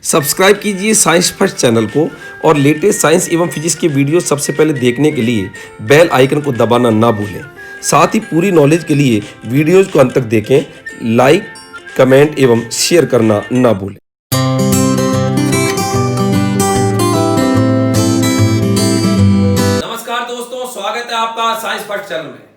Subscribe कीजिए science first channel को और लेटेस्ट साइंस एवं फिजिक्स के वीडियो सबसे पहले देखने के लिए बेल आइकन को दबाना ना भूलें। साथ ही पूरी नॉलेज के लिए वीडियोज को अंत तक देखें, लाइक, कमेंट एवं शेयर करना ना भूलें। नमस्कार दोस्तों, स्वागत है आपका साइंस फर्स्ट चैनल में।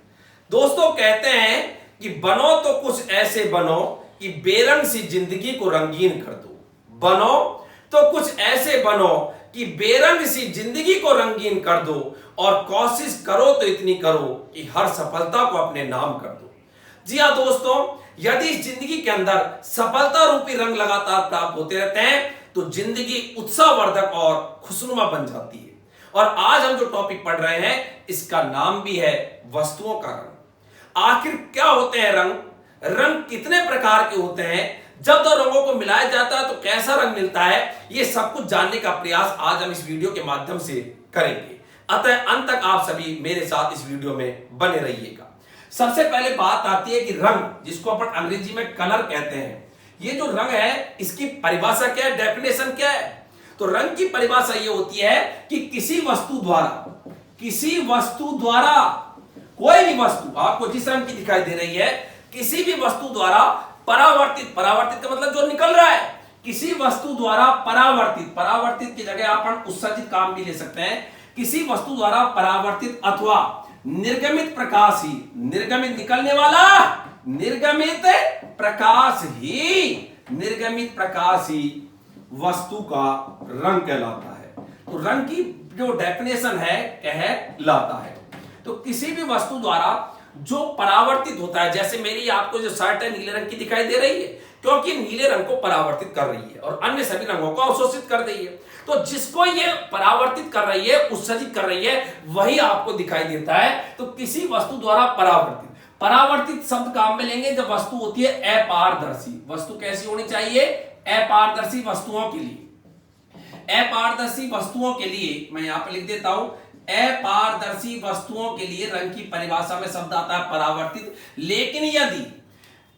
दोस्तों, कहते हैं कि बनो तो कुछ ऐसे बनो कि बेरंग सी जिंदगी को रंगीन कर दो। बनो तो कुछ ऐसे बनो कि बेरंग सी जिंदगी को रंगीन कर दो, और कोशिश करो तो इतनी करो कि हर सफलता को अपने नाम कर दो। जी हाँ दोस्तों, यदि इस जिंदगी के अंदर सफलता रूपी रंग लगातार प्राप्त होते रहते हैं तो जिंदगी उत्साहवर्धक और खुशनुमा बन जाती है। और आज हम जो टॉपिक पढ़ रहे हैं इसका नाम भी है वस्तुओं का रंग। आखिर क्या होते हैं रंग? रंग कितने प्रकार के होते हैं? जब दो रंगों को मिलाया जाता है तो कैसा रंग मिलता है? ये सब कुछ जानने का प्रयास आज हम इस वीडियो के माध्यम से करेंगे। अतः अंत तक आप सभी मेरे साथ इस वीडियो में बने रहिएगा। सबसे पहले बात आती है कि रंग, जिसको अपन अंग्रेजी में कलर कहते हैं, ये जो रंग है इसकी परिभाषा क्या है, डेफिनेशन क्या है? तो रंग की परिभाषा ये होती है कि किसी वस्तु द्वारा कोई भी वस्तु आपको जिस रंग की दिखाई दे रही है, किसी भी वस्तु द्वारा परावर्तित का मतलब जो निकल रहा है, किसी वस्तु द्वारा परावर्तित की जगह आप उत्सर्जित काम भी ले सकते हैं। किसी वस्तु द्वारा परावर्तित अथवा निर्गमित प्रकाश ही, निर्गमित प्रकाश ही वस्तु का रंग कहलाता है। तो रंग की जो डेफिनेशन है कहलाता है, तो किसी भी वस्तु द्वारा जो परावर्तित होता है, जैसे मेरी आपको जो शर्ट है नीले रंग की दिखाई दे रही है क्योंकि नीले रंग को परावर्तित कर रही है और अन्य सभी रंगों को अवशोषित कर रही है। तो जिसको ये परावर्तित कर रही है, उत्सर्जित कर रही है, वही आपको दिखाई देता है। तो किसी वस्तु द्वारा परावर्तित शब्द काम में लेंगे जब वस्तु होती है अपारदर्शी। वस्तु कैसी होनी चाहिए? अपारदर्शी वस्तुओं के लिए। अपारदर्शी वस्तुओं के लिए मैं यहां पर लिख देता हूं, अपारदर्शी वस्तुओं के लिए रंग की परिभाषा में शब्द आता है परावर्तित। लेकिन यदि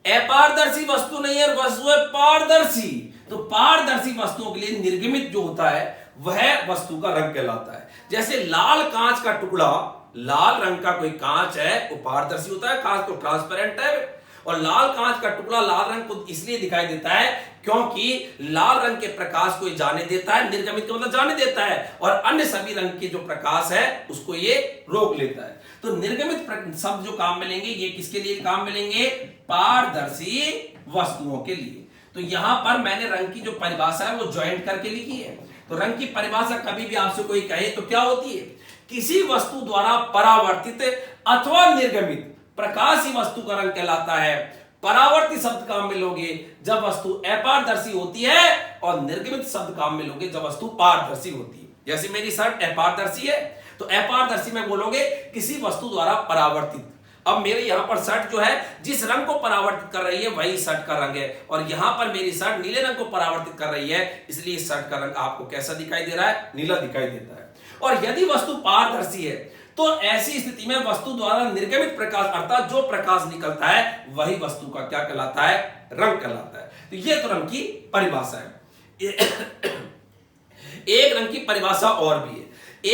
अपारदर्शी वस्तु नहीं है, वस्तु है पारदर्शी, तो पारदर्शी वस्तुओं के लिए निर्गमित जो होता है वह वस्तु का रंग कहलाता है। जैसे लाल कांच का टुकड़ा, लाल रंग का कोई कांच है वो पारदर्शी होता है, कांच तो ट्रांसपेरेंट है, और लाल कांच का टुकड़ा लाल रंग को इसलिए दिखाई देता है क्योंकि लाल रंग के प्रकाश को जाने देता है, निर्गमित का मतलब जाने देता है, और अन्य सभी रंग के जो प्रकाश है उसको ये रोक लेता है। तो निर्गमित शब्द जो काम में लेंगे ये किसके लिए काम में लेंगे? पारदर्शी वस्तुओं के लिए। तो यहां पर मैंने रंग की जो परिभाषा है वो ज्वाइंट करके लिखी है। तो रंग की परिभाषा कभी भी आपसे कोई कहे तो क्या होती है? किसी वस्तु द्वारा परावर्तित अथवा निर्गमित प्रकाशी वस्तु का रंग कहलाता है। परावर्तित शब्द काम में लोगे जब वस्तु अपारदर्शी होती है, और निर्गमित शब्द काम में लोगे जब वस्तु पारदर्शी होती है। जैसे मेरी शर्ट अपारदर्शी है तो अपारदर्शी में बोलोगे किसी वस्तु द्वारा परावर्तित। अब मेरे यहां पर शर्ट जो है जिस रंग को परावर्तित कर रही है वही शर्ट का रंग है, और यहां पर मेरी शर्ट नीले रंग को परावर्तित कर रही है, इसलिए इस शर्ट का रंग आपको कैसा दिखाई दे रहा है? नीला दिखाई देता है। और यदि वस्तु पारदर्शी है तो ऐसी स्थिति में वस्तु द्वारा निर्गमित प्रकाश अर्थात जो प्रकाश निकलता है वही वस्तु का क्या कहलाता है? रंग कहलाता है। तो यह तो रंग की परिभाषा है। एक रंग की परिभाषा और भी है।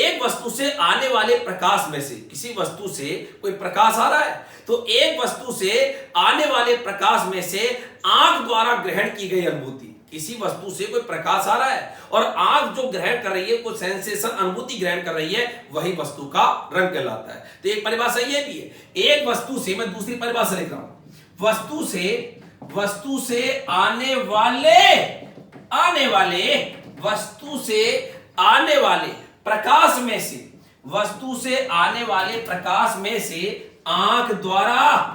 एक वस्तु से आने वाले प्रकाश में से, किसी वस्तु से कोई प्रकाश आ रहा है तो एक वस्तु से आने वाले प्रकाश में से आंख द्वारा ग्रहण की गई अनुभूति, किसी वस्तु से कोई प्रकाश आ रहा है और आंख जो ग्रहण कर रही है, कोई सेंसेशन अनुभूति ग्रहण कर रही है, वही वस्तु का रंग कहलाता है। तो एक परिभाषा ये भी है। एक वस्तु से, मैं दूसरी परिभाषा लिख रहा हूं, वस्तु से आने वाले प्रकाश में से, वस्तु से आने वाले प्रकाश में से आंख द्वारा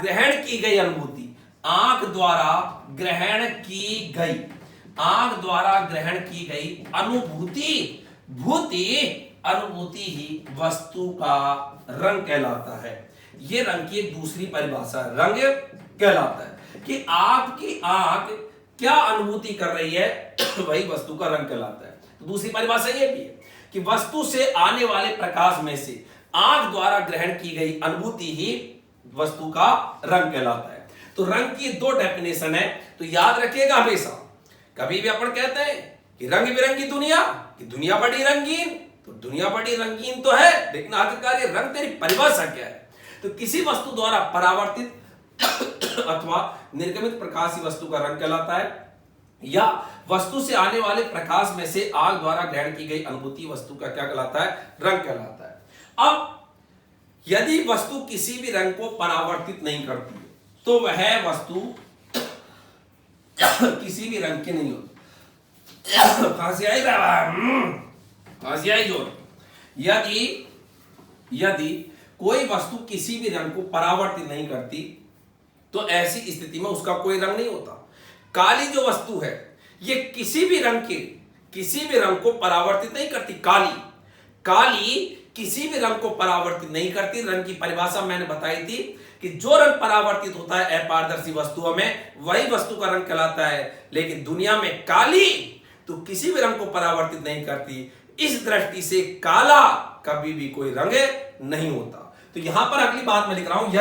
ग्रहण की गई अनुभूति, आंख द्वारा ग्रहण की गई अनुभूति ही वस्तु का रंग कहलाता है। ये रंग की एक दूसरी परिभाषा है। रंग कहलाता है कि आपकी आंख क्या अनुभूति कर रही है वही वस्तु का रंग कहलाता है। तो दूसरी परिभाषा यह भी है कि वस्तु से आने वाले प्रकाश में से आंख द्वारा ग्रहण की गई अनुभूति ही वस्तु का रंग कहलाता है। तो रंग की दो डेफिनेशन है, तो याद रखिएगा हमेशा। कभी भी अपन कहते हैं कि रंग बिरंगी दुनिया, कि दुनिया बड़ी रंगीन, तो दुनिया बड़ी रंगीन तो है, लेकिन आखिरकार ये रंग तेरी परिभाषा क्या है? तो किसी वस्तु द्वारा परावर्तित अथवा निर्गमित प्रकाश ही वस्तु का रंग कहलाता है, या वस्तु से आने वाले प्रकाश में से आग द्वारा ग्रहण की गई अनुभूति वस्तु का क्या कहलाता है? रंग कहलाता है। अब यदि वस्तु किसी भी रंग को परावर्तित नहीं करती तो वह वस्तु किसी भी रंग की नहीं होती। फांसी आई फांसी आई जोर। यदि कोई वस्तु किसी भी रंग को परावर्तित नहीं करती तो ऐसी स्थिति में उसका कोई रंग नहीं होता। काली जो वस्तु है ये किसी भी रंग को परावर्तित नहीं करती। काली किसी भी रंग को परावर्तित नहीं करती। रंग की परिभाषा मैंने बताई थी कि जो रंग परावर्तित होता है अपारदर्शी वस्तुओं में, वही वस्तु का रंग कहलाता है। लेकिन दुनिया में काली तो किसी भी रंग को परावर्तित नहीं करती। इस दृष्टि से काला कभी भी कोई रंग नहीं होता। तो यहां पर अगली बात मैं लिख रहा हूं,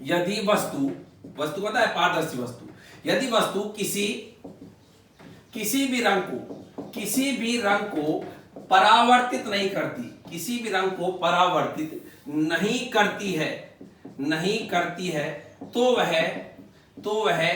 यदि वस्तु पता है पारदर्शी वस्तु, यदि वस्तु किसी भी रंग को परावर्तित नहीं करती, किसी भी रंग को परावर्तित नहीं करती है तो वह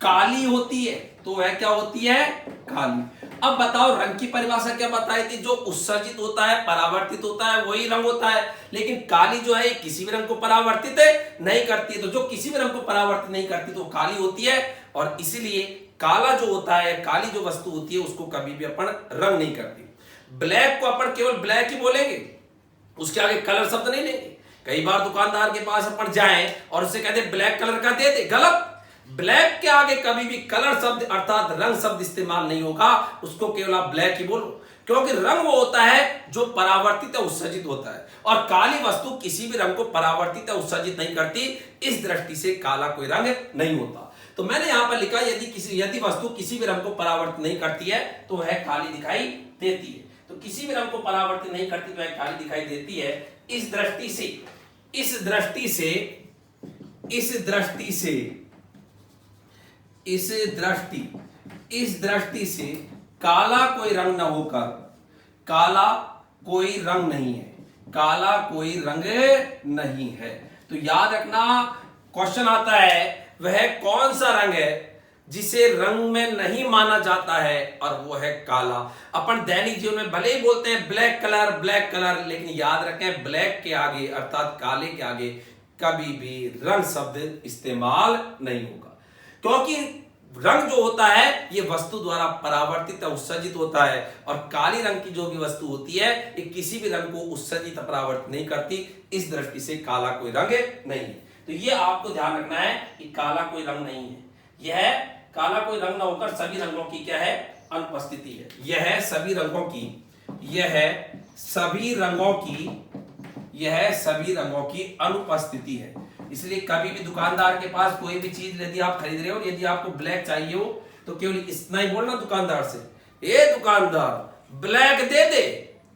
काली होती है। तो वह क्या होती है? काली। अब बताओ रंग की परिभाषा क्या बताई थी? जो उत्सर्जित होता है, परावर्तित होता है, वही रंग होता है। लेकिन काली जो है किसी भी रंग को परावर्तित नहीं करती, तो जो किसी भी रंग को परावर्तित नहीं करती तो काली होती है। और इसीलिए काला जो होता है, काली जो वस्तु होती है, उसको कभी भी अपन रंग नहीं करती। ब्लैक को अपन केवल ब्लैक ही बोलेंगे, उसके आगे कलर शब्द नहीं लेंगे। कई बार दुकानदार के पास अपन जाएं और उससे कहते ब्लैक कलर का दे दे, गलत। ब्लैक के आगे कभी भी कलर शब्द अर्थात रंग शब्द इस्तेमाल नहीं होगा, उसको केवल आप ब्लैक ही बोलो, क्योंकि रंग वो होता है जो परावर्तित या उत्सर्जित होता है। और काली वस्तु किसी भी रंग को परावर्तित या उत्सर्जित नहीं करती। इस दृष्टि से काला कोई रंग नहीं होता। तो मैंने यहां पर लिखा यदि वस्तु किसी भी रंग को परावर्तित नहीं करती है तो वह काली दिखाई देती है। तो किसी भी रंग को परावर्तित नहीं करती तो वह काली दिखाई देती है। इस दृष्टि से काला कोई रंग न होकर, काला कोई रंग नहीं है, काला कोई रंग नहीं है। तो याद रखना, क्वेश्चन आता है वह कौन सा रंग है जिसे रंग में नहीं माना जाता है, और वो है काला। अपन दैनिक जीवन में भले ही बोलते हैं ब्लैक कलर, लेकिन याद रखें ब्लैक के आगे अर्थात काले के आगे कभी भी रंग शब्द इस्तेमाल नहीं होगा, क्योंकि रंग जो होता है ये वस्तु द्वारा परावर्तित या उत्सर्जित होता है। और काली रंग की जो भी वस्तु होती है ये किसी भी रंग को उत्सर्जित परावर्तित नहीं करती। इस दृष्टि से काला कोई रंग नहीं है। तो ये आपको ध्यान रखना है कि काला कोई रंग नहीं है। यह काला कोई रंग न होकर सभी रंगों की क्या है? अनुपस्थिति है। यह सभी रंगों की अनुपस्थिति है। इसलिए कभी भी दुकानदार के पास कोई भी चीज यदि आप खरीद रहे हो, यदि आपको ब्लैक चाहिए हो तो केवल इतना ही बोलना दुकानदार से, ए दुकानदार ब्लैक दे दे।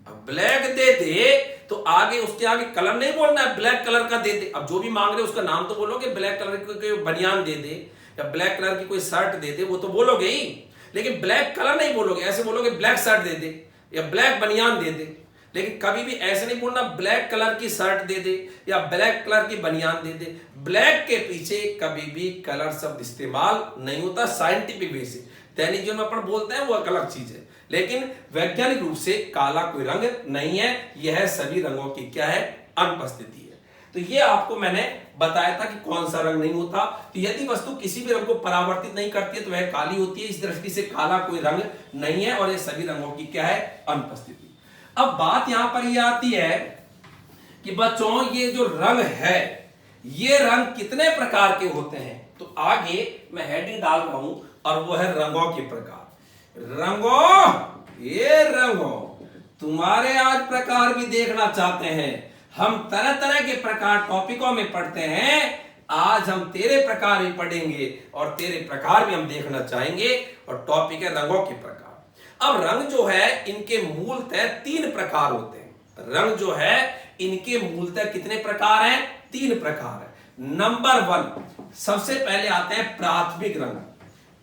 अब ब्लैक दे दे तो आगे उसके आगे कलर नहीं बोलना है, ब्लैक कलर का दे दे। अब जो भी मांग रहे हो उसका नाम तो बोलोगे, ब्लैक कलर की कोई बनियान दे दे या ब्लैक कलर की कोई शर्ट दे दे, वो तो बोलोगे ही, लेकिन ब्लैक कलर नहीं बोलोगे। ऐसे बोलोगे ब्लैक शर्ट दे दे या ब्लैक बनियान दे दे, लेकिन कभी भी ऐसे नहीं बोलना ब्लैक कलर की शर्ट दे दे या ब्लैक कलर की बनियान दे दे। ब्लैक के पीछे कभी भी कलर शब्द इस्तेमाल नहीं होता साइंटिफिक वे से। दैनिक जीवन में अपन बोलते हैं वो एक अलग चीज है, लेकिन वैज्ञानिक रूप से काला कोई रंग नहीं है। यह सभी रंगों की क्या है? अनुपस्थिति है। तो ये आपको मैंने बताया था कि कौन सा रंग नहीं होता। तो यदि वस्तु किसी भी रंग को परावर्तित नहीं करती है तो वह काली होती है। इस दृष्टि से काला कोई रंग नहीं है और ये सभी रंगों की क्या है? अनुपस्थिति। अब बात यहां पर यह आती है कि बच्चों ये जो रंग है ये रंग कितने प्रकार के होते हैं। तो आगे मैं हेडिंग डाल रहा हूं और वो है रंगों के प्रकार। रंगों तुम्हारे आज प्रकार भी देखना चाहते हैं। हम तरह तरह के प्रकार टॉपिकों में पढ़ते हैं, आज हम तेरे प्रकार भी पढ़ेंगे और तेरे प्रकार भी हम देखना चाहेंगे। और टॉपिक है रंगों के प्रकार। अब रंग जो है इनके मूलतः 3 प्रकार होते हैं। रंग जो है इनके मूलतः कितने प्रकार हैं? 3 प्रकार है। नंबर 1 सबसे पहले आते हैं प्राथमिक रंग।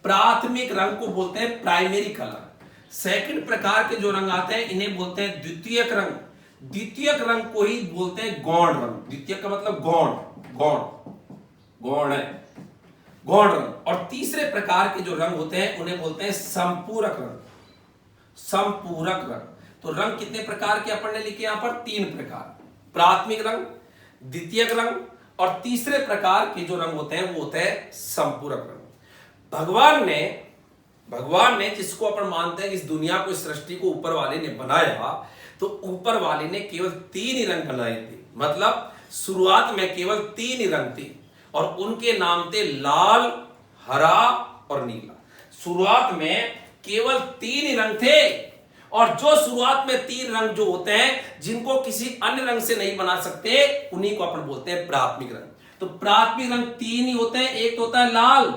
प्राथमिक रंग को बोलते हैं प्राइमरी कलर। सेकंड प्रकार के जो रंग आते हैं इन्हें बोलते हैं द्वितीयक रंग। द्वितीयक रंग को ही बोलते हैं गौण रंग। द्वितीयक का मतलब गौण, गौण है, गौण रंग। और तीसरे प्रकार के जो रंग होते हैं उन्हें बोलते हैं संपूरक रंग। संपूरक रंग। तो रंग कितने प्रकार के अपन ने लिखे यहां पर? 3 प्रकार। प्राथमिक रंग, द्वितीयक रंग और तीसरे प्रकार के जो रंग होते हैं वो होते हैं संपूरक रंग। भगवान ने जिसको अपन मानते हैं कि इस दुनिया को, इस सृष्टि को ऊपर वाले ने बनाया, तो ऊपर वाले ने केवल 3 ही रंग बनाए थे। मतलब शुरुआत में केवल 3 ही रंग थे और उनके नाम थे लाल, हरा और नीला। शुरुआत में केवल 3 ही रंग थे और जो शुरुआत में 3 रंग जो होते हैं जिनको किसी अन्य रंग से नहीं बना सकते, उन्हीं को अपन बोलते हैं प्राथमिक रंग। तो प्राथमिक रंग 3 ही होते हैं। एक तो होता है लाल,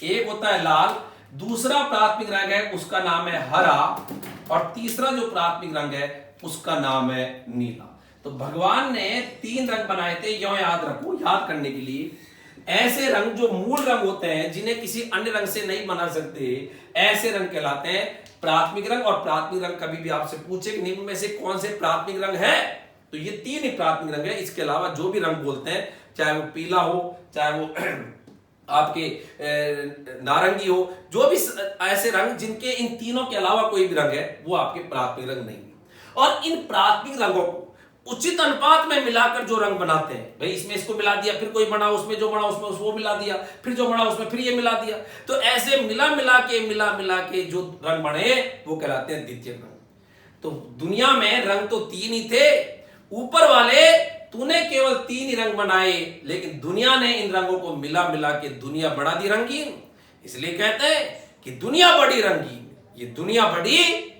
एक होता है लाल, दूसरा प्राथमिक रंग है उसका नाम है हरा और तीसरा जो प्राथमिक रंग है उसका नाम है नीला। तो भगवान ने 3 रंग बनाए थे। यो याद रखो, याद करने के लिए, ऐसे रंग जो मूल रंग होते हैं जिन्हें किसी अन्य रंग से नहीं बना सकते, ऐसे रंग कहलाते हैं प्राथमिक रंग। और प्राथमिक रंग कभी भी आपसे पूछे कि निम्न में से कौन से प्राथमिक रंग है, तो ये 3 ही प्राथमिक रंग है। इसके अलावा जो भी रंग बोलते हैं, चाहे वो पीला हो, चाहे वो आपके नारंगी हो, जो भी ऐसे रंग जिनके इन तीनों के अलावा कोई भी रंग है, वो आपके प्राथमिक रंग नहीं है। और इन प्राथमिक रंगों को उचित अनुपात में मिलाकर जो रंग बनाते हैं, भाई इसमें इसको मिला दिया, फिर कोई बना उसमें, जो बना उसमें वो मिला दिया, फिर जो बना उसमें फिर ये मिला दिया, तो ऐसे मिला मिला के जो रंग बने वो कहलाते हैं द्वितीयक रंग। तो दुनिया में रंग तो 3 ही थे। ऊपर वाले तूने केवल 3 ही रंग बनाए, लेकिन दुनिया ने इन रंगों को मिला के दुनिया बना दी रंगीन। इसलिए कहते हैं कि दुनिया बड़ी रंगीन, ये दुनिया बड़ी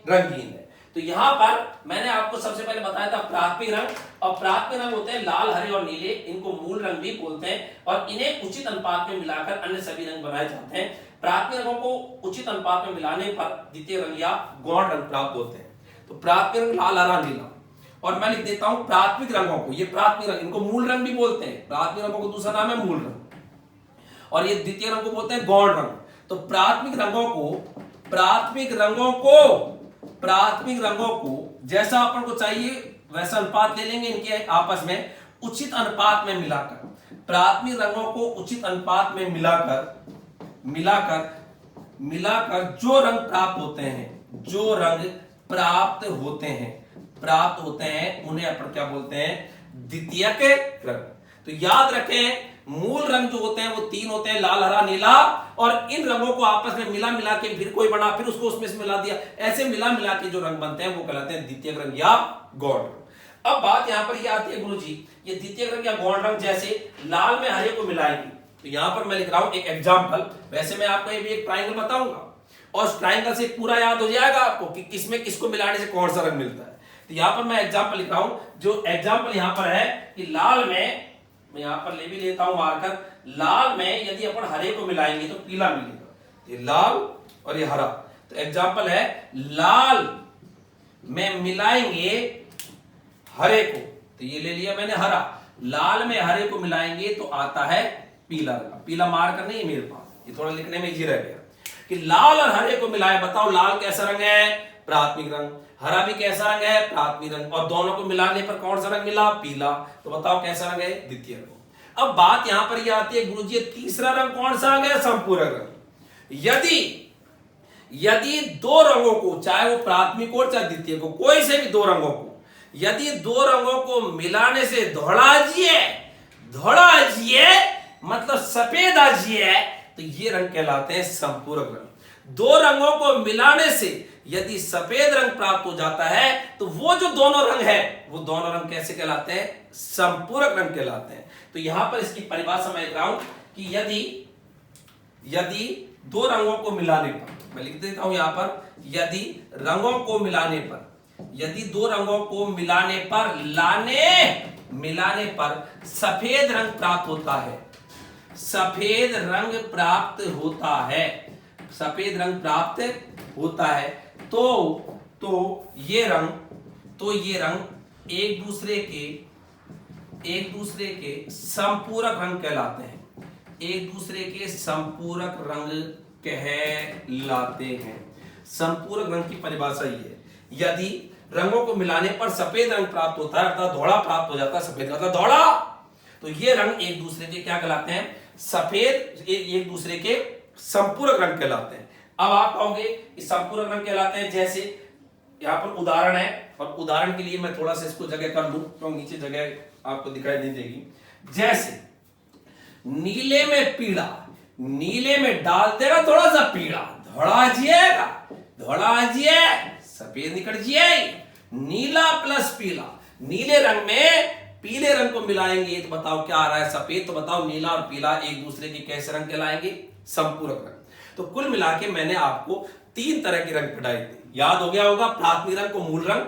रंगीन है। तो यहां पर मैंने आपको सबसे पहले बताया था प्राथमिक रंग, और प्राथमिक रंग होते हैं लाल, हरे और नीले। इनको मूल रंग भी बोलते हैं और इन्हें उचित अनुपात में मिलाकर अन्य सभी रंग बनाए जाते हैं। प्राथमिक रंगों को उचित अनुपात में मिलाने पर द्वितीय रंग या गौण रंग प्राप्त होते हैं। तो प्राथमिक रंग लाल, हरा, नीला। और मैं लिख देता हूं प्राथमिक रंगों को, ये प्राथमिक रंग, इनको मूल रंग भी बोलते हैं। प्राथमिक रंगों को दूसरा नाम है मूल रंग और ये द्वितीय रंग को बोलते हैं गौण रंग। तो प्राथमिक रंगों को जैसा अपन को चाहिए वैसा अनुपात ले लेंगे इनके आपस में, उचित अनुपात में मिलाकर। प्राथमिक रंगों को उचित अनुपात में मिलाकर जो रंग प्राप्त होते हैं उन्हें अपन क्या बोलते हैं? द्वितीयक रंग। तो याद रखें, मूल रंग जो होते हैं वो 3 होते हैं, लाल, हरा, नीला। और इन रंगों को आपस में मिला के फिर कोई बना, फिर उसको उसमें से मिला दिया, ऐसे मिला के जो रंग बनते हैं वो कहलाते हैं द्वितीयक रंग या गौण रंग। अब बात यहां पर ये आती है गुरुजी, ये द्वितीयक रंग या गौण रंग जैसे लाल में हरे को मिलाएंगे, तो यहां पर मैं लिख रहा हूं एक एग्जाम्पल। वैसे मैं आपको ये भी एक ट्राइंगल बताऊंगा और उस ट्राइंगल से पूरा याद हो जाएगा आपको कि किसमें किसको मिलाने से कौन सा रंग मिलता है। तो यहां पर मैं एग्जाम्पल लिख रहा हूं, जो एग्जाम्पल यहां पर है कि लाल में, मैं यहां पर ले भी लेता हूं मार्कर, लाल में यदि अपन हरे को मिलाएंगे तो पीला मिलेगा। ये लाल और ये हरा। तो एग्जाम्पल है, लाल में मिलाएंगे हरे को, तो ये ले लिया मैंने हरा। लाल में हरे को मिलाएंगे तो आता है पीला रंग। पीला मार्कर नहीं है मेरे पास, ये थोड़ा लिखने में इजी रह गया कि लाल और हरे को मिलाए। बताओ लाल कैसा रंग है? प्राथमिक रंग। हरा भी कैसा रंग है? प्राथमिक रंग। और दोनों को मिलाने पर कौन सा रंग मिला? पीला। तो बताओ कैसा रंग है? द्वितीय रंग। अब बात यहां पर यह आती है गुरुजी, तीसरा रंग कौन सा रंग है? संपूरक रंग। यदि 2 रंगों को, चाहे वो प्राथमिक हो चाहे द्वितीय को, कोई से भी 2 रंगों को, यदि 2 रंगों को मिलाने से धोड़ा जिए मतलब सफेद आजिए, तो ये रंग कहलाते हैं संपूरक रंग। 2 रंगों को मिलाने से यदि सफेद रंग प्राप्त हो जाता है तो वो जो दोनों रंग है वो दोनों रंग कैसे कहलाते हैं? संपूरक रंग कहलाते हैं। तो यहां पर इसकी परिभाषा मैं लिख रहा हूं कि यदि 2 रंगों को मिलाने पर, मैं लिख देता हूं यहां पर, यदि 2 रंगों को मिलाने पर सफेद रंग प्राप्त होता है, सफेद रंग प्राप्त होता है, तो ये रंग एक दूसरे के एक दूसरे के संपूरक रंग कहलाते हैं। एक दूसरे के संपूरक रंग कहलाते हैं। संपूरक रंग की परिभाषा ये है, यदि रंगों को मिलाने पर सफेद रंग प्राप्त होता है, अर्थात धौड़ा प्राप्त हो जाता है, सफेद मतलब धौड़ा, तो ये रंग एक दूसरे के क्या कहलाते हैं? सफेद, एक दूसरे के संपूरक रंग कहलाते हैं। अब आप कहोगे इस संपूरक रंग कहलाते हैं, जैसे यहां पर उदाहरण है, और उदाहरण के लिए मैं थोड़ा सा इसको जगह कर लूं तो नीचे जगह आपको दिखाई नहीं देगी। जैसे नीले में पीला, नीले में डाल देगा थोड़ा सा पीला, धोड़ा जिएगा, धोड़ा जिए, सफेद निकल जिए। नीला प्लस पीला, नीले रंग में पीले रंग को मिलाएंगे तो बताओ क्या आ रहा है? सफेद। तो बताओ नीला और पीला एक दूसरे के कैसे रंग कहलाएंगे? संपूरक रंग। तो कुल मिला के मैंने आपको 3 तरह के रंग पढ़ाए थे, याद हो गया होगा। प्राथमिक रंग को मूल रंग,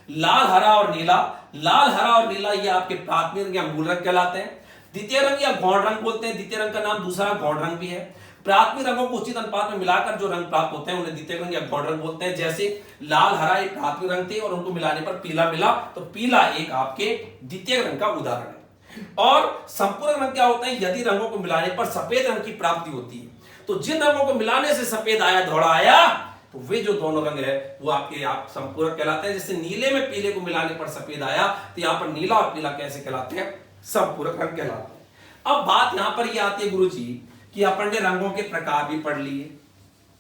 लाल, हरा और नीला। लाल, हरा और नीला ये आपके प्राथमिक रंग या मूल रंग कहलाते हैं। द्वितीय रंग या गौण रंग बोलते हैं, द्वितीय रंग का नाम दूसरा गौण रंग भी है। प्राथमिक रंगों को उचित अनुपात में मिलाकर जो रंग प्राप्त होते हैं उन्हें द्वितीय रंग या गौण रंग बोलते हैं। जैसे लाल, हरा एक प्राथमिक रंग थे और उनको मिलाने पर पीला मिला, तो पीला एक आपके द्वितीय रंग का उदाहरण है। और संपूरक रंग क्या होता है? यदि रंगों को मिलाने पर सफेद रंग की प्राप्ति होती है, तो जिन रंगों को मिलाने से सफेद आया, धौड़ा आया, तो वे जो दोनों रंग है वो आपके आप संपूरक कहलाते हैं। जैसे नीले में पीले को मिलाने पर सफेद आया, तो यहां पर नीला और पीला कैसे कहलाते हैं? संपूरक रंग कहलाते हैं। अब बात यहां पर यह आती है गुरुजी कि अपन ने रंगों के प्रकार भी पढ़ लिए,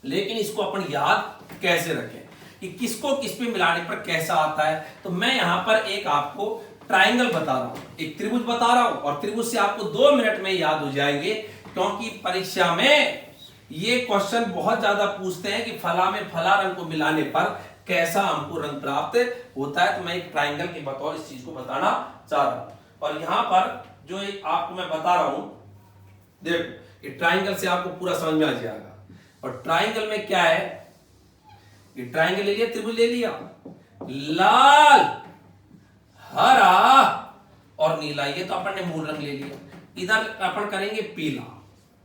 लेकिन इसको अपन याद कैसे रखें कि किसको किस पे मिलाने पर कैसा आता है? तो मैं यहां पर एक आपको ट्राइंगल बता रहा हूं, एक त्रिभुज बता रहा हूं, और त्रिभुज से आपको 2 मिनट में याद हो जाएंगे, क्योंकि परीक्षा में ये क्वेश्चन बहुत ज्यादा पूछते हैं कि फला में फला रंग को मिलाने पर कैसा हमको रंग प्राप्त होता है। तो मैं एक ट्राइंगल के बतौर इस चीज को बताना चाह रहा हूं। और यहां पर जो एक आपको मैं बता रहा हूं, देखो ये ट्राइंगल से आपको पूरा समझ में आ जाएगा। और ट्राइंगल में क्या है? ये ट्राइंगल ले लिया, त्रिभुज ले लिया, लाल, हरा और नीला, ये तो अपन ने मूल रंग ले लिया। इधर अपन करेंगे पीला,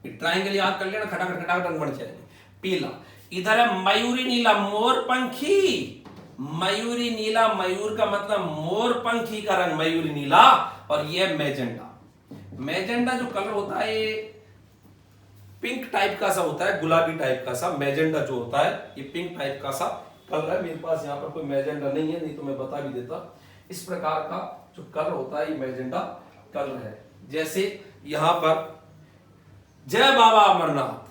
ये ट्राइंगल याद कर लेना, खटाखट खटाखट रंग बन जाएंगे। पीला, इधर है मयूरी नीला, मोर पंखी, मयूरी नीला, मयूर का मतलब मोर पंखी का रंग मयूरी नीला, और ये मैजेंडा। मैजेंडा जो कलर होता है ये पिंक टाइप का सा होता है, गुलाबी टाइप का सा। मैजेंडा जो होता है ये पिंक टाइप का सा कलर है। मेरे पास यहाँ पर कोई मैजेंडा नहीं है, नहीं तो मैं बता भी देता। इस प्रकार का जो कलर होता है ये मैजेंडा कलर है। जैसे यहां पर जय बाबा अमरनाथ,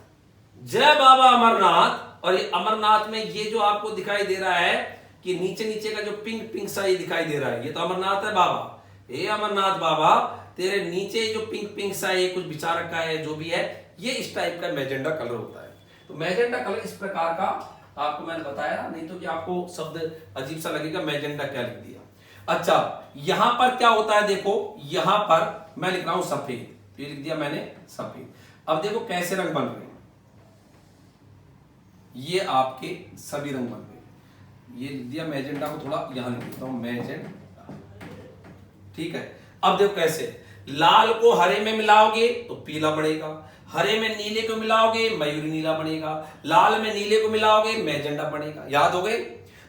जय बाबा अमरनाथ, और ये अमरनाथ में ये जो आपको दिखाई दे रहा है कि नीचे नीचे का जो पिंक पिंक सा ये दिखाई दे रहा है, ये तो अमरनाथ है बाबा। हे अमरनाथ बाबा, तेरे नीचे जो पिंक पिंक सा ये कुछ बिछा रखा है, जो भी है, ये इस टाइप का मैजेंडा कलर होता है। तो मैजेंडा कलर इस प्रकार का आपको मैंने बताया, नहीं तो कि आपको शब्द अजीब सा लगेगा, मैजेंडा क्या लिख दिया। अच्छा, यहां पर क्या होता है? देखो यहां पर मैं लिख रहा हूं सफेद, ये लिख दिया मैंने सफेद। अब देखो कैसे रंग बन रहे हैं, ये आपके सभी रंग बन रहे हैं। ये लिख दिया मैजेंडा को, थोड़ा यहां लिख देता हूं मैजेंडा, ठीक है। अब देखो कैसे, लाल को हरे में मिलाओगे तो पीला बनेगा, हरे में नीले को मिलाओगे मयूरी नीला बनेगा, लाल में नीले को मिलाओगे मैजेंडा बनेगा। याद हो गए?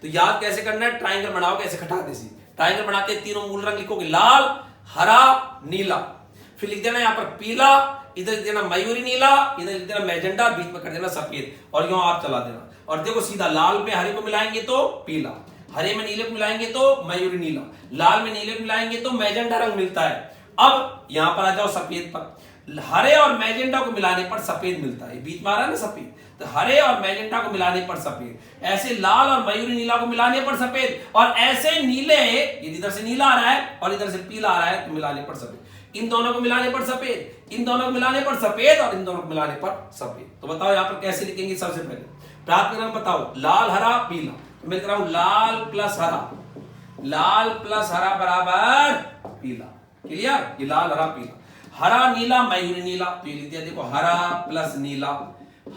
तो याद कैसे करना है? ट्राइंगल बनाओगे ऐसे खटाखट से, ट्राइंगल बनाते तीनों मूल रंग लिखोगे, लाल, हरा, नीला, फिर लिख देना यहां पर पीला, इधर लिख देना मयूरी नीला, इधर लिख देना मैजेंडा, बीच में कर देना सफेद, और यूं आप चला देना। और देखो सीधा लाल में हरे को मिलाएंगे तो पीला, हरे में नीले को मिलाएंगे तो मयूरी नीला, लाल में नीले को मिलाएंगे तो मैजेंडा रंग मिलता है। अब यहां पर आ जाओ सफेद पर, हरे और मैजेंडा को मिलाने पर सफेद मिलता है, बीच में आ रहा है ना सफेद, तो हरे और मैजेंडा को मिलाने पर सफेद, ऐसे लाल और मयूरी नीला को मिलाने पर सफेद, और ऐसे नीले, इधर से नीला आ रहा है और इधर से पीला आ रहा है, तो मिलाने पर सफेद। इन दोनों को मिलाने पर सफेद, इन दोनों को मिलाने पर सफेद, और इन दोनों को मिलाने पर सफेद। तो बताओ यहां पर कैसे लिखेंगे? सबसे पहले प्राप्त रंग बताओ, लाल, हरा, पीला। तो मैं लिख रहा हूं लाल प्लस हरा, लाल प्लस हरा बराबर पीला। क्लियर? ये लाल, हरा, पीला। हरा, नीला, मयूरी नीला, तो ये लिख दिया देखो, हरा प्लस नीला,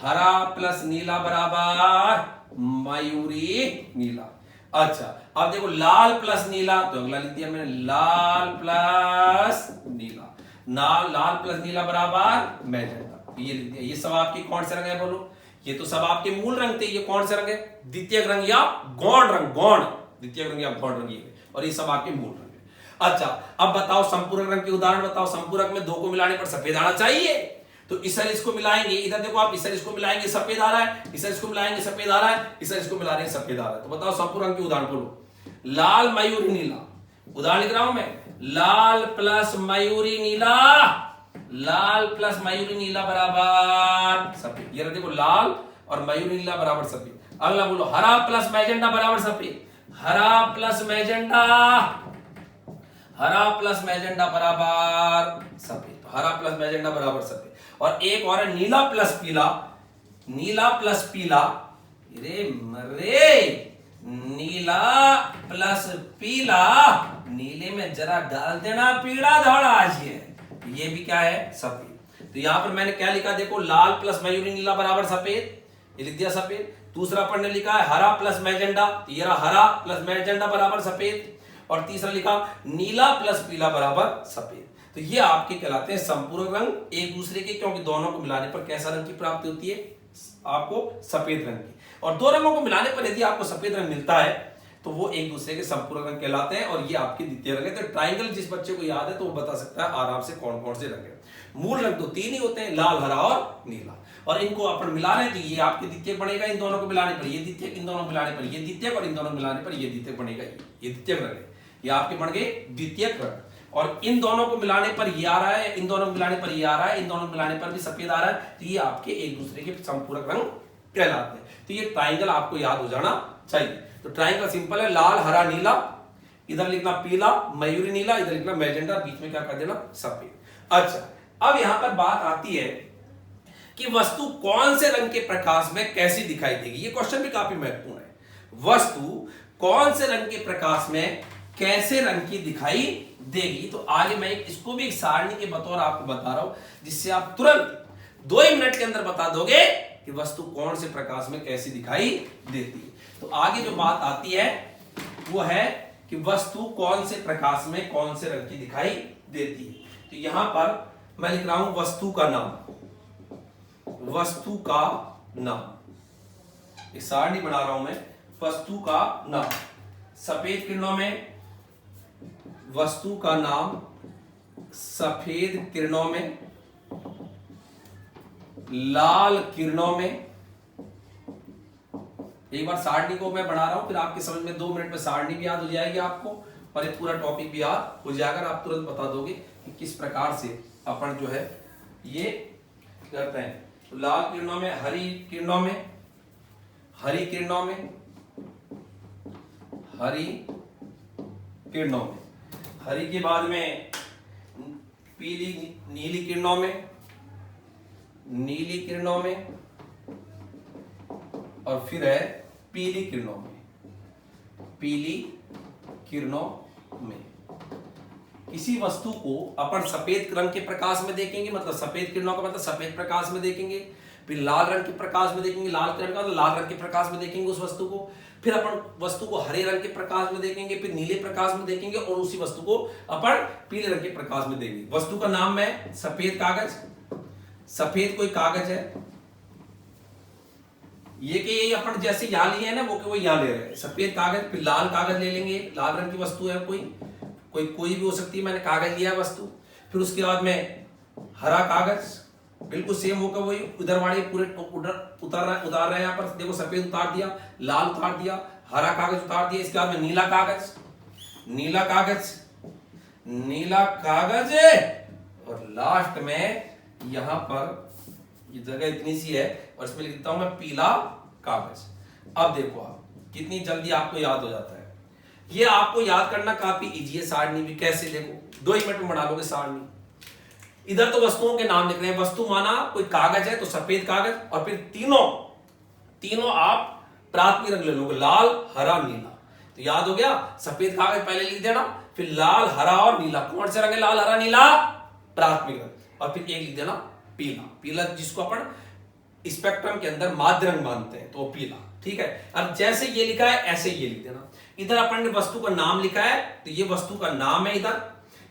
हरा प्लस नीला बराबर मयूरी नीला। अच्छा, अब देखो लाल प्लस नीला, तो अगला लिख दिया मैंने लाल प्लस नीला, लाल प्लस नीला बराबर मैजेंडा, ये लिख दिया। ये सब आपके कौन से रंग है बोलो? ये तो सब आपके मूल रंग थे, ये कौन से रंग है? द्वितीय रंग या गौण रंग, गौण, द्वितीय रंग या गौण रंग, ये, और ये सब आपके मूल रंग है। अच्छा, अब बताओ संपूरक रंग के उदाहरण बताओ। संपूरक में दो को मिलाने पर सफेद आना चाहिए, तो इस तरह इसको मिलाएंगे, इधर देखो आप, इस तरह इसको मिलाएंगे सफेद आ रहा है, इस तरह इसको मिलाएंगे सफेद आ रहा है, इस तरह इसको मिला रहे हैं सफेद आ रहा है। तो बताओ संपूरक रंग के उदाहरण बोलो। लाल मयूरी नीला, उदाहरण लिख रहा हूं मैं, लाल प्लस मयूरी नीला, लाल प्लस मयूरी नीला बराबर सफेद। ये देखो लाल और मयूरी नीला बराबर सफेद। अगला बोलो हरा प्लस मैजेंडा बराबर सफेद, हरा प्लस मैजेंडा, हरा प्लस मैजेंडा बराबर सफेद, तो हरा प्लस मैजेंडा बराबर सफेद। और एक और है नीला प्लस पीला, नीला प्लस पीला, रे मरे, नीला प्लस पीला, नीले में जरा डाल देना पीला धौड़ा आज ये भी क्या है सफेद। तो यहां पर मैंने क्या लिखा देखो, लाल प्लस मयूरी नीला बराबर सफेद, ये लिख दिया सफेद। दूसरा पढ़ने लिखा है हरा प्लस मैजेंडा, तो ये रहा हरा प्लस मैजेंडा बराबर सफेद। और तीसरा लिखा नीला प्लस पीला बराबर सफेद। तो ये आपके कहलाते हैं संपूरक रंग एक दूसरे के, क्योंकि दोनों को मिलाने पर कैसा रंग की प्राप्ति होती है, आपको सफेद रंग की। और दो रंगों को मिलाने पर यदि आपको सफेद रंग मिलता है तो वो एक दूसरे के संपूरक रंग कहलाते हैं, और ये आपके द्वितीय रंग है। तो ट्राइंगल जिस बच्चे को याद है तो वो बता सकता है आराम से कौन कौन से रंग है। मूल रंग तो तीन ही होते हैं, लाल हरा और नीला, और इनको अपन मिला रहे हैं तो ये आपके द्वितीयक बनेगा। इन दोनों को मिलाने पर ये द्वितीयक, इन दोनों को मिलाने पर ये द्वितीयक, और इन दोनों को मिलाने पर ये द्वितीयक बनेगा। ये द्वितीयक रंग है, ये आपके बन गए द्वितीयक रंग। और इन दोनों को मिलाने पर ये आ रहा है, इन दोनों को मिलाने पर ये आ रहा है, इन दोनों को मिलाने पर भी सफेद आ रहा है, तो ये आपके एक दूसरे के संपूरक रंग कहलाते हैं। तो ये ट्राइंगल आपको याद हो जाना चाहिए। तो ट्राइंगल सिंपल है, लाल हरा नीला, इधर लिखना पीला मयूरी नीला, इधर लिखना मैजेंडा, बीच में क्या कर देना सफेद। अच्छा, अब यहां पर बात आती है कि वस्तु कौन से रंग के प्रकाश में कैसी दिखाई देगी। ये क्वेश्चन भी काफी महत्वपूर्ण है। वस्तु कौन से रंग के प्रकाश में कैसे रंग की दिखाई देगी। तो आगे मैं इसको भी एक सारणी के बतौर आपको बता रहा हूं, जिससे आप तुरंत 2 ही मिनट के अंदर बता दोगे कि वस्तु कौन से प्रकाश में कैसी दिखाई देती है। तो आगे जो बात आती है वो है कि वस्तु कौन से प्रकाश में कौन से रंग की दिखाई देती है। तो यहां पर मैं लिख रहा हूं वस्तु का नाम, वस्तु का नाम, एक सारणी बना रहा हूं मैं, वस्तु का नाम। सफेद किरणों में वस्तु का नाम, सफेद किरणों में, लाल किरणों में। एक बार सारणी को मैं बना रहा हूं, फिर आपके समझ में 2 मिनट में सारणी भी याद हो जाएगी आपको, और एक पूरा टॉपिक भी याद हो जाएगा। आप तुरंत बता दोगे कि किस प्रकार से अपन जो है ये करते हैं। तो लाल किरणों में, हरी किरणों में, हरी किरणों में, हरी किरणों में, हरी के बाद में पीली नीली किरणों में, नीली किरणों में, और फिर है पीली किरणों में, पीली किरणों में। किसी वस्तु को अपन सफेद रंग के प्रकाश में देखेंगे, मतलब सफेद किरणों का मतलब सफेद प्रकाश में देखेंगे, फिर लाल रंग के प्रकाश में देखेंगे, लाल किरण का मतलब लाल रंग के प्रकाश में देखेंगे उस वस्तु को, फिर अपन वस्तु को हरे रंग के प्रकाश में देखेंगे, फिर नीले प्रकाश में देखेंगे, और उसी वस्तु को अपन पीले रंग के प्रकाश में देखेंगे। वस्तु का नाम है सफेद कागज, सफेद कोई कागज है, ये कि ये अपन जैसे यहां लिए है ना वो यहां ले रहे हैं सफेद कागज। फिर लाल कागज ले लेंगे, लाल रंग की वस्तु है कोई भी हो सकती है, मैंने कागज लिया है वस्तु। फिर उसके बाद में हरा कागज, बिल्कुल सेम होगा वही, उधर वाले पूरे उतार रहे हैं। यहाँ पर देखो सफेद उतार दिया, लाल उतार दिया, हरा कागज उतार दिया। इसके बाद में नीला कागज, नीला कागज, नीला कागज, और लास्ट में यहां पर ये जगह इतनी सी है और इसमें लिखता हूं मैं पीला कागज। अब देखो आप कितनी जल्दी आपको याद हो जाता है। ये आपको याद करना काफी इजी है। सारणी भी कैसे, देखो 2 ही मिनट में बना लोगे सारणी। इधर तो वस्तुओं के नाम लिख रहे हैं, वस्तु माना कोई कागज है तो सफेद कागज, और फिर तीनों आप प्राथमिक रंग ले लोगे, लाल हरा नीला। तो याद हो गया, सफेद कागज पहले लिख देना, फिर लाल हरा और नीला। कौन से रंग है लाल हरा नीला, प्राथमिक रंग। और फिर एक लिख देना पीला, पीला जिसको अपन स्पेक्ट्रम के अंदर माध्य रंग मानते हैं, तो पीला। ठीक है, अब जैसे ये लिखा है ऐसे ये लिख देना। इधर अपन ने वस्तु का नाम लिखा है तो ये वस्तु का नाम है इधर,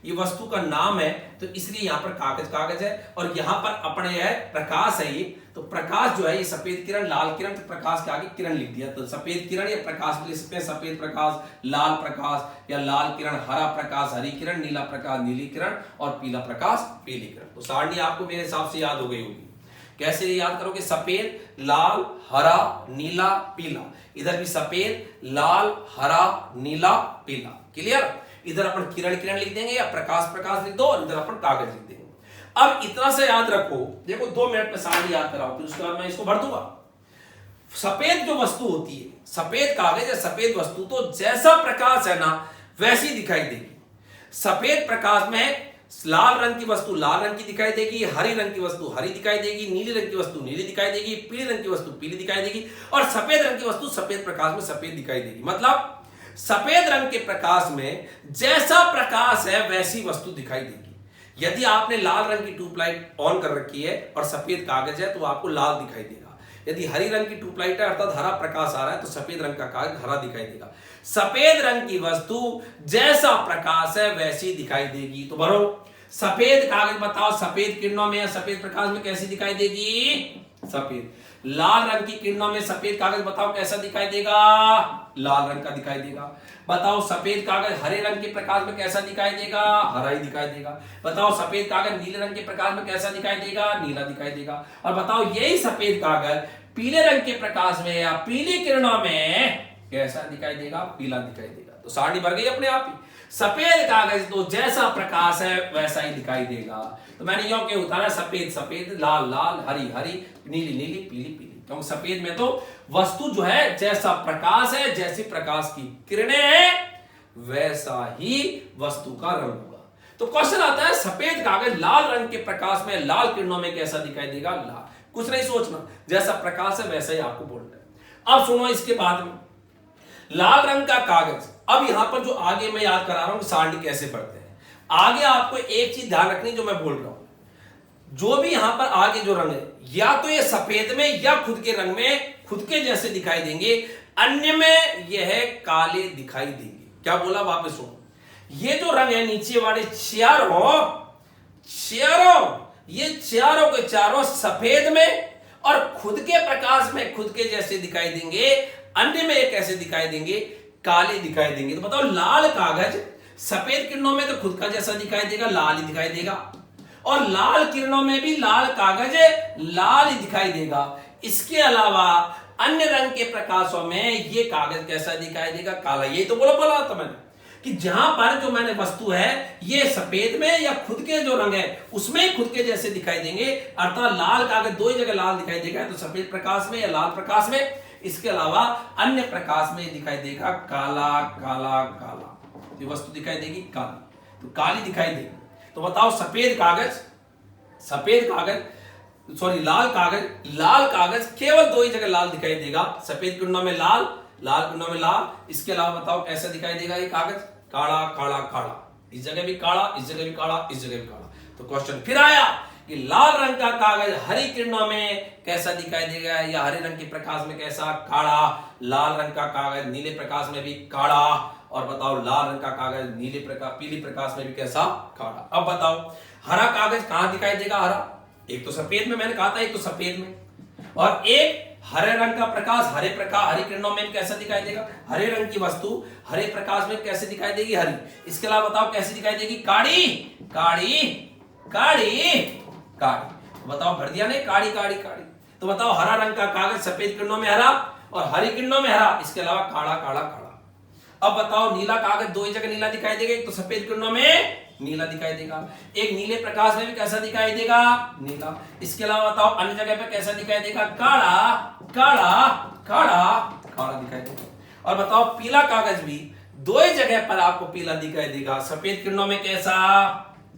ये वस्तु का नाम है, तो इसलिए यहाँ पर कागज कागज है। और यहाँ पर अपने है प्रकाश है ये, तो प्रकाश जो है ये सफेद किरण, लाल किरण, तो प्रकाश के आगे किरण लिख दिया, तो सफेद किरण या प्रकाश भी लिख सकते हैं, सफेद प्रकाश, लाल प्रकाश या लाल किरण, हरा प्रकाश हरी किरण, नीला प्रकाश नीली किरण और पीला प्रकाश पीली किरण। तो सारणी आपको मेरे हिसाब से याद हो गई होगी। कैसे याद करोगे? सफेद, लाल, हरा, नीला, पीला। इधर भी सफेद, लाल, हरा, नीला, पीला। क्लियर? इधर अपन किरण किरण लिख देंगे या प्रकाश प्रकाश लिख दो, और इधर अपन कागज लिख देंगे। अब इतना से याद रखो, देखो 2 मिनट में सारी याद कराओ, फिर उसके बाद मैं इसको भर दूंगा। सफेद जो वस्तु होती है, सफेद कागज या सफेद वस्तु, तो जैसा प्रकाश है ना वैसी दिखाई देगी। सफेद प्रकाश में लाल रंग की वस्तु लाल रंग की दिखाई देगी, हरी रंग की वस्तु हरी दिखाई देगी, नीली रंग की वस्तु नीली दिखाई देगी, पीले रंग की वस्तु पीली दिखाई देगी, और सफेद रंग की वस्तु सफेद प्रकाश में सफेद दिखाई देगी। मतलब सफेद रंग के प्रकाश में जैसा प्रकाश है वैसी वस्तु दिखाई देगी। यदि आपने लाल रंग की ट्यूबलाइट ऑन कर रखी है और सफेद कागज है तो आपको लाल दिखाई देगा। यदि हरी रंग की ट्यूबलाइट है अर्थात हरा प्रकाश आ रहा है तो सफेद रंग का कागज हरा दिखाई देगा। सफेद रंग की वस्तु जैसा प्रकाश है वैसी दिखाई देगी। तो भरो, सफेद कागज बताओ सफेद किरणों में या सफेद प्रकाश में कैसी दिखाई देगी? सफेद। लाल रंग की किरणों में सफेद कागज बताओ कैसा दिखाई देगा? लाल रंग का दिखाई देगा। बताओ सफेद कागज हरे रंग के प्रकाश में कैसा दिखाई देगा? हरा ही दिखाई देगा। बताओ सफेद कागज नीले रंग के प्रकाश में कैसा दिखाई देगा? नीला दिखाई देगा। और बताओ यही सफेद कागज पीले रंग के प्रकाश में या पीली किरणों में कैसा दिखाई देगा? पीला दिखाई देगा। तो सारणी भर गई अपने आप ही। सफेद कागज तो जैसा प्रकाश है वैसा ही दिखाई देगा। तो मैंने यो क्यों उतारा? सफेद सफेद, लाल लाल, हरी हरी, नीली नीली, पीली पीली, क्योंकि सफेद में तो वस्तु जो है जैसा प्रकाश है, जैसी प्रकाश की किरणें हैं वैसा ही वस्तु का रंग होगा। तो क्वेश्चन आता है सफेद कागज लाल रंग के प्रकाश में लाल किरणों में कैसा दिखाई देगा? लाल। कुछ नहीं सोचना, जैसा प्रकाश है वैसा ही आपको बोलना है। अब सुनो इसके बाद में लाल रंग का कागज। अब यहां पर जो आगे मैं याद करा रहा हूं सारणी कैसे पढ़ते हैं। आगे आपको एक चीज ध्यान रखनी जो मैं बोल रहा हूं, जो भी यहां पर आगे जो रंग है या तो ये सफेद में या खुद के रंग में खुद के जैसे दिखाई देंगे, अन्य में यह काले दिखाई देंगे। क्या बोला? वापस सुनो। ये जो रंग है नीचे वाले चारों ये चारों के चारों सफेद में और खुद के प्रकाश में खुद के जैसे दिखाई देंगे, अन्य में ये कैसे दिखाई देंगे? काले दिखाई देंगे। तो बताओ लाल कागज सफेद किरणों में तो खुद का जैसा दिखाई देगा, लाल ही दिखाई देगा, और लाल किरणों में भी लाल कागज लाल ही दिखाई देगा। इसके अलावा अन्य रंग के प्रकाशों में ये कागज कैसा दिखाई देगा? काला। यही तो बोला था मैंने कि जहां पर जो मैंने वस्तु है ये सफेद में या खुद के जो रंग है उसमें खुद के जैसे दिखाई देंगे, अर्थात लाल कागज 2 ही जगह लाल दिखाई देगा, तो सफेद प्रकाश में या लाल प्रकाश में। इसके अलावा अन्य प्रकाश में दिखाई देगा काला काला काला, ये वस्तु दिखाई देगी काली, तो काली दिखाई देगी। तो बताओ लाल कागज केवल 2 ही जगह लाल दिखाई देगा, सफेद किरणों में लाल किरणों में लाल। इसके अलावा बताओ कैसा दिखाई देगा ये कागज? काला काला काला, इस जगह भी काला, इस जगह भी काला, इस जगह भी काला। तो क्वेश्चन फिर आया कि लाल रंग का कागज हरी किरणों में कैसा दिखाई देगा या हरे रंग के प्रकाश में कैसा? काला। लाल रंग का कागज नीले प्रकाश में भी काला, और बताओ लाल रंग का कागज पीली प्रकाश में भी कैसा? काला। अब बताओ हरा कागज कहां दिखाई देगा? हरा एक तो सफेद में मैंने कहा था, एक तो सफेद में, और एक हरे रंग का प्रकाश हरी किरणों में कैसा दिखाई देगा? हरे रंग की वस्तु हरे प्रकाश में कैसे दिखाई देगी? हरी। इसके अलावा बताओ कैसे दिखाई देगी? काड़ी काड़ी काड़ी काड़ी। बताओ भर दिया नहीं? काड़ी काड़ी काड़ी। तो बताओ हरा रंग का कागज सफेद किरणों में हरा और हरी किरणों में हरा, इसके अलावा काला काला काला। अब बताओ नीला कागज 2 ही जगह नीला दिखाई देगा, एक तो सफेद किरणों में नीला दिखाई देगा, एक नीले प्रकाश में भी कैसा दिखाई देगा? नीला। इसके अलावा बताओ अन्य जगह पे कैसा दिखाई देगा? काला काला काला काला दिखाई देगा। और बताओ पीला कागज भी 2 ही जगह पर आपको पीला दिखाई देगा, सफेद किरणों में कैसा?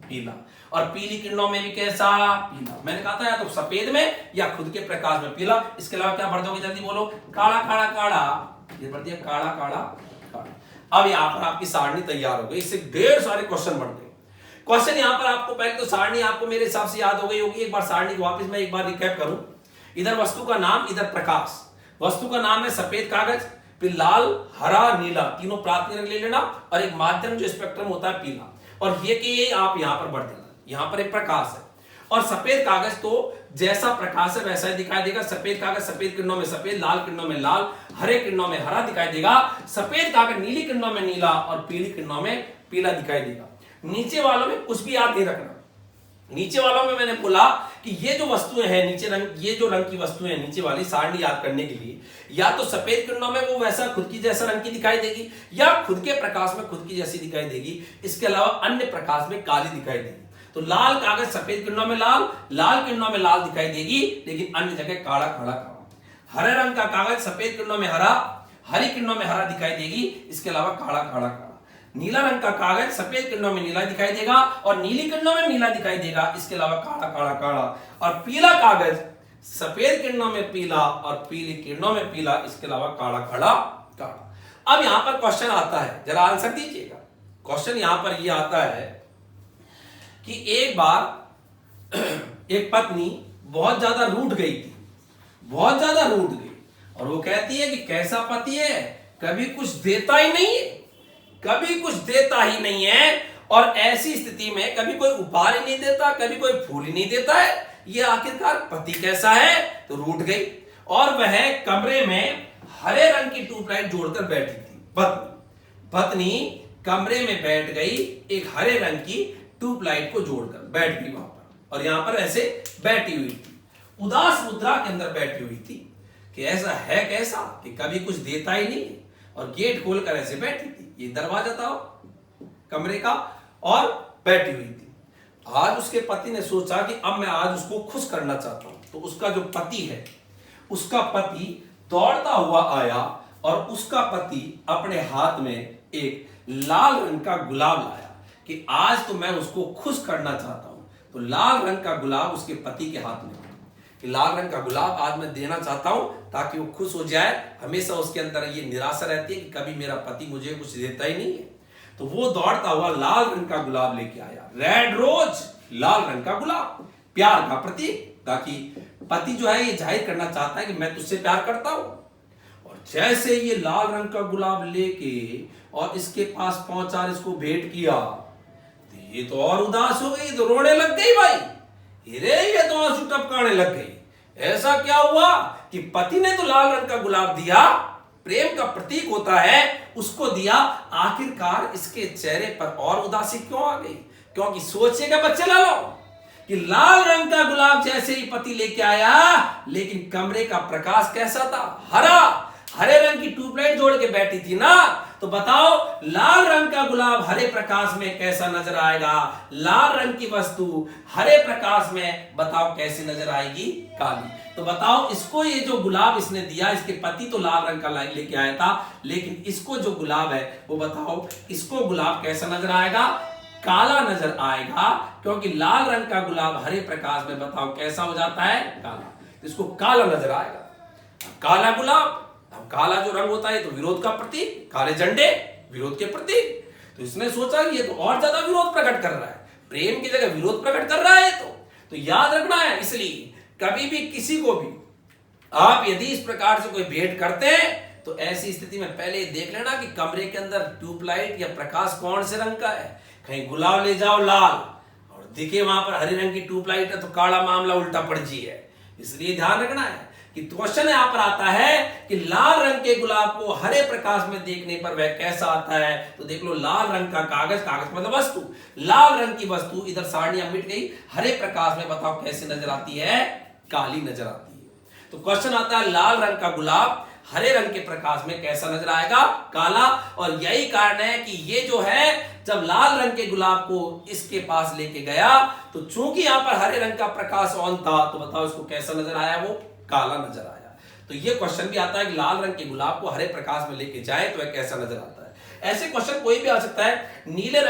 पीला, और पीली किरणों में भी कैसा? पीला। मैंने कहा था या तो सफेद में या खुद के प्रकाश में पीला। इसके अलावा क्या भर दोगे? जल्दी बोलो। काला काला काला, ये भर दिया काला काला काला। अब यहां पर आपकी सारणी तैयार हो गई, इससे ढेर सारे क्वेश्चन बढ़ गए। क्वेश्चन यहां पर आपको पहले तो सारणी आपको मेरे हिसाब से याद हो गई होगी। एक बार सारणी वापस मैं एक बार रिकैप करूं। इधर वस्तु का नाम, इधर प्रकाश। वस्तु का नाम है सफेद कागज, फिर लाल हरा नीला तीनों प्राथमिक रंग ले लेना, और एक माध्यम जो स्पेक्ट्रम होता है पीला। और ये कि ये आप यहां पर बढ़ देना, यहां पर एक प्रकाश है और सफेद कागज तो जैसा प्रकाश है वैसा ही दिखाई देगा। सफेद कागज सफेद किरणों में सफेद, लाल किरणों में लाल, हरे किरणों में हरा दिखाई देगा। सफेद कागज नीली किरणों में नीला और पीली किरणों में पीला दिखाई देगा। नीचे वालों में कुछ भी याद नहीं रखना। नीचे वालों में मैंने बोला कि ये जो वस्तुएं हैं नीचे रंग, ये जो रंग की वस्तुएं हैं नीचे वाली सारणी याद करने के लिए, या तो सफेद किरणों में वो वैसा खुद की जैसा रंग की दिखाई देगी या खुद के प्रकाश में खुद की जैसी दिखाई देगी। इसके अलावा अन्य प्रकाश में काली दिखाई देगी। तो लाल कागज सफेद किरणों में लाल, लाल किरणों में लाल दिखाई देगी, लेकिन अन्य जगह काला काला काला। हरे रंग का कागज सफेद किरणों में हरा, हरी किरणों में हरा दिखाई देगी, इसके अलावा काला काला काला। नीला रंग का कागज सफेद किरणों में नीला दिखाई देगा और नीली किरणों में नीला दिखाई देगा, इसके अलावा काला काला काला। और पीला कागज सफेद किरणों में पीला और पीली किरणों में पीला, इसके अलावा काला काला काला। अब यहां पर क्वेश्चन आता है, जरा आंसर दीजिएगा। क्वेश्चन यहां पर यह आता है कि एक बार एक पत्नी बहुत ज्यादा रूठ गई थी, बहुत ज्यादा रूठ गई, और वो कहती है कि कैसा पति है, कभी कुछ देता ही नहीं है, कभी कुछ देता ही नहीं है, और ऐसी स्थिति में कभी कोई उपहार ही नहीं देता, कभी कोई फूल ही नहीं देता है, ये आखिरकार पति कैसा है। तो रूठ गई और वह कमरे में हरे रंग की ट्यूबलाइट जोड़कर बैठी थी। पत्नी कमरे में बैठ गई, एक हरे रंग की ट्यूबलाइट को जोड़कर बैठ गई वहां पर, और यहां पर ऐसे बैठी हुई थी, उदास मुद्रा के अंदर बैठी हुई थी कि ऐसा है कैसा कि कभी कुछ देता ही नहीं, और गेट खोलकर ऐसे बैठी थी, ये दरवाजा था कमरे का, और बैठी हुई थी। आज उसके पति ने सोचा कि अब मैं आज उसको खुश करना चाहता हूं। तो उसका जो पति है, उसका पति दौड़ता हुआ आया और उसका पति अपने हाथ में एक लाल रंग का गुलाब लाया कि आज तो मैं उसको खुश करना चाहता हूं। तो लाल रंग का गुलाब उसके पति के हाथ में कि लाल रंग का गुलाब आज मैं देना चाहता हूं ताकि वो खुश हो जाए। हमेशा उसके अंदर ये निराशा रहती है कि कभी मेरा पति मुझे कुछ देता ही नहीं है। तो वो दौड़ता हुआ लाल रंग का गुलाब लेके आया, रेड रोज, लाल रंग का गुलाब, प्यार का प्रतीक, ताकि पति जो है ये जाहिर करना चाहता है कि मैं तुझसे प्यार करता हूं। और जैसे ये लाल रंग का गुलाब लेके और इसके पास पहुंचा, इसको भेंट किया, तो ये तो और उदास हो गई, तो रोने लग गई भाई, ये तो आंसू टपकाने लग गई। ऐसा क्या हुआ कि पति ने तो लाल रंग का गुलाब दिया, प्रेम का प्रतीक होता है, उसको दिया, आखिरकार इसके चेहरे पर और उदासी क्यों आ गई? क्योंकि सोचिएगा बच्चे लालो कि लाल रंग का गुलाब जैसे ही पति लेके आया, लेकिन कमरे का प्रकाश कैसा था? हरा, हरे रंग की ट्यूबलाइट जोड़ के बैठी थी ना, तो बताओ लाल रंग का गुलाब हरे प्रकाश में कैसा नजर आएगा? लाल रंग की वस्तु हरे प्रकाश में बताओ कैसी नजर आएगी? काली। तो बताओ इसको ये जो गुलाब इसने दिया, इसके पति तो लाल रंग का लेके आया था, लेकिन इसको जो गुलाब है वो बताओ इसको गुलाब कैसा नजर आएगा? काला नजर आएगा, क्योंकि लाल रंग का गुलाब हरे प्रकाश में बताओ कैसा हो जाता है? काला। तो इसको काला नजर आएगा। काला गुलाब, काला जो रंग होता है तो विरोध का प्रतीक, काले झंडे विरोध के प्रतीक। तो इसने सोचा ये तो और ज्यादा विरोध प्रकट कर रहा है, प्रेम की जगह विरोध प्रकट कर रहा है। तो याद रखना है, इसलिए कभी भी किसी को भी आप यदि इस प्रकार से कोई भेंट करते हैं तो ऐसी स्थिति में पहले देख लेना कि कमरे के अंदर ट्यूबलाइट या प्रकाश कौन से रंग का है। कहीं गुलाब ले जाओ लाल और दिखे वहां पर हरे रंग की ट्यूबलाइट है तो काला मामला उल्टा पड़ जी है। इसलिए ध्यान रखना है कि क्वेश्चन यहां पर आता है कि लाल रंग के गुलाब को हरे प्रकाश में देखने पर वह कैसा आता है। तो देख लो लाल रंग का कागज, कागज मतलब वस्तु, लाल रंग की वस्तु, इधर सारणियां मिट गई, हरे प्रकाश में बताओ कैसी नजर आती है? काली नजर आती है। तो क्वेश्चन आता है लाल रंग का गुलाब हरे रंग के प्रकाश में कैसा नजर आएगा? काला। और यही कारण है कि ये जो है जब लाल रंग के गुलाब को इसके पास लेके गया तो चूंकि यहां पर हरे रंग का प्रकाश ऑन था तो बताओ इसको कैसा नजर आया? वो काला नजर आया। तो ये क्वेश्चन भी आता है कि लाल रंग के गुलाब को हरे प्रकाश में लेके जाए तो वह कैसा नजर आता है। ऐसे क्वेश्चन कोई भी आ सकता है। नीले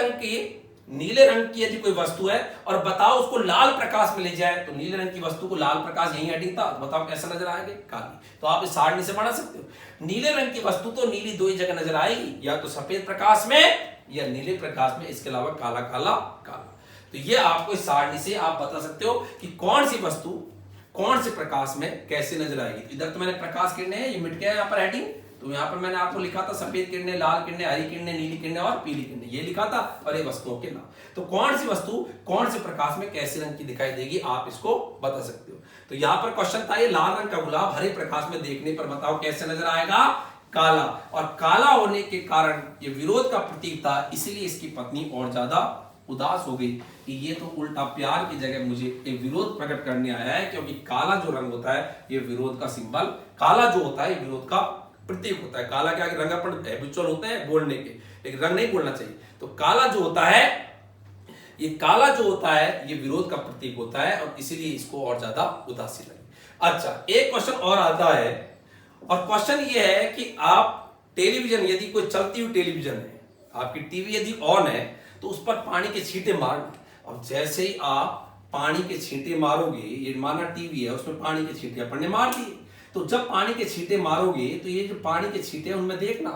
रंग की यदि कोई वस्तु है और बताओ उसको लाल प्रकाश में ले जाए, तो नीले रंग की वस्तु को लाल प्रकाश यहीं हेडिंग था, तो बताओ कैसा नजर आएगी? काली। तो आप इस सारणी से बना सकते हो। नीले रंग की वस्तु तो नीली दो ही जगह नजर आएगी, या तो सफेद प्रकाश में या नीले प्रकाश में, इसके अलावा काला काला काला। तो ये आपको इस सारणी से आप बता सकते हो कि कौन सी वस्तु कौन से प्रकाश में कैसे नजर आएगी। इधर तो मैंने प्रकाश किरणें, ये मिट गया यहाँ पर हेडिंग, तो यहाँ पर मैंने आपको लिखा था सफेद किरणें, लाल किरणें, हरी किरणें, नीली किरणें और पीली किरणें, ये लिखा था और ये वस्तुओं के नाम। तो कौन सी वस्तु कौन से प्रकाश में कैसे रंग की दिखाई देगी, आप इसको बता सकते हो। तो यहाँ पर क्वेश्चन था, ये लाल रंग का गुलाब हरे प्रकाश में देखने पर बताओ कैसे नजर आएगा, काला। और काला होने के कारण ये विरोध का प्रतीक था, इसीलिए इसकी पत्नी और ज्यादा उदास हो गई कि ये तो उल्टा प्यार की जगह मुझे एक विरोध प्रकट करने आया है, क्योंकि काला जो रंग होता है ये विरोध का सिंबल, काला जो होता है ये विरोध का प्रतीक होता है। काला क्या रंग अपन हैबिचुअल होते हैं बोलने के, लेकिन रंग नहीं बोलना चाहिए। तो काला जो होता है, ये काला जो होता है ये विरोध का प्रतीक होता है, और इसीलिए इसको और ज्यादा उदासी लगी। अच्छा, एक क्वेश्चन और आता है, और क्वेश्चन ये है कि आप टेलीविजन, यदि कोई चलती हुई टेलीविजन है, आपकी टीवी यदि ऑन है, तो उस पर पानी के छींटे मारना, और जैसे ही आप पानी के छींटे मारोगे, ये माना टीवी है उसमें पानी के छींटे अपन ने मार दिए, तो जब पानी के छींटे मारोगे तो ये जो पानी के छींटे उनमें देखना,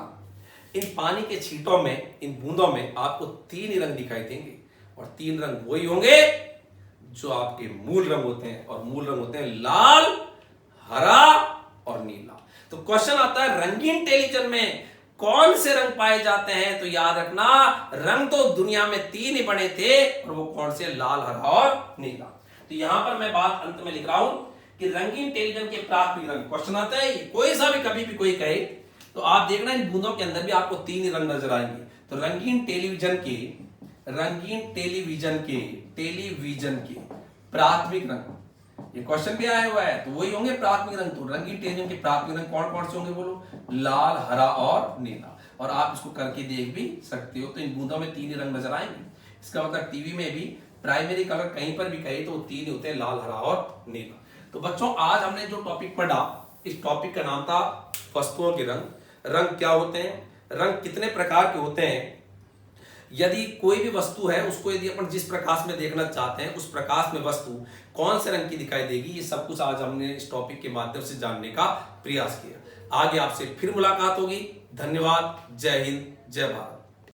इन पानी के छींटों में, इन बूंदों में आपको 3 ही रंग दिखाई देंगे, और 3 रंग वही होंगे जो आपके मूल रंग होते हैं, और मूल रंग होते हैं लाल, हरा और नीला। तो क्वेश्चन आता है रंगीन टेलीविजन में कौन से रंग पाए जाते हैं, तो याद रखना रंग तो दुनिया में 3 ही बने थे, और वो कौन से, लाल, हरा और नीला। तो यहां पर मैं बात अंत में लिख रहा हूं कि रंगीन टेलीविजन के प्राथमिक रंग, क्वेश्चन आता है कोई सा भी कभी भी कोई कहे, तो आप देखना इन बूंदों के अंदर भी आपको 3 ही रंग नजर आएंगे। तो रंगीन टेलीविजन के प्राथमिक रंग, ये क्वेश्चन भी आया हुआ है, तो वही होंगे प्राथमिक रंग। तो रंगीन टेलीविजन के प्राथमिक रंग कौन कौन से होंगे बोलो, लाल, हरा और नीला। और आप इसको करके देख भी सकते हो, तो इन बूंदों में 3 ही रंग नजर आएंगे। इसका मतलब टीवी में भी प्राइमरी कलर कहीं पर भी कहे तो वो 3 ही होते हैं, लाल, हरा और नीला। तो बच्चों, आज हमने जो टॉपिक पढ़ा, इस टॉपिक का नाम था वस्तुओं के रंग। रंग क्या होते हैं, रंग कितने प्रकार के होते हैं, यदि कोई भी वस्तु है उसको यदि अपन जिस प्रकाश में देखना चाहते हैं, उस प्रकाश में वस्तु कौन से रंग की दिखाई देगी, ये सब कुछ आज हमने इस टॉपिक के माध्यम से जानने का प्रयास किया। आगे आपसे फिर मुलाकात होगी। धन्यवाद। जय हिंद, जय भारत।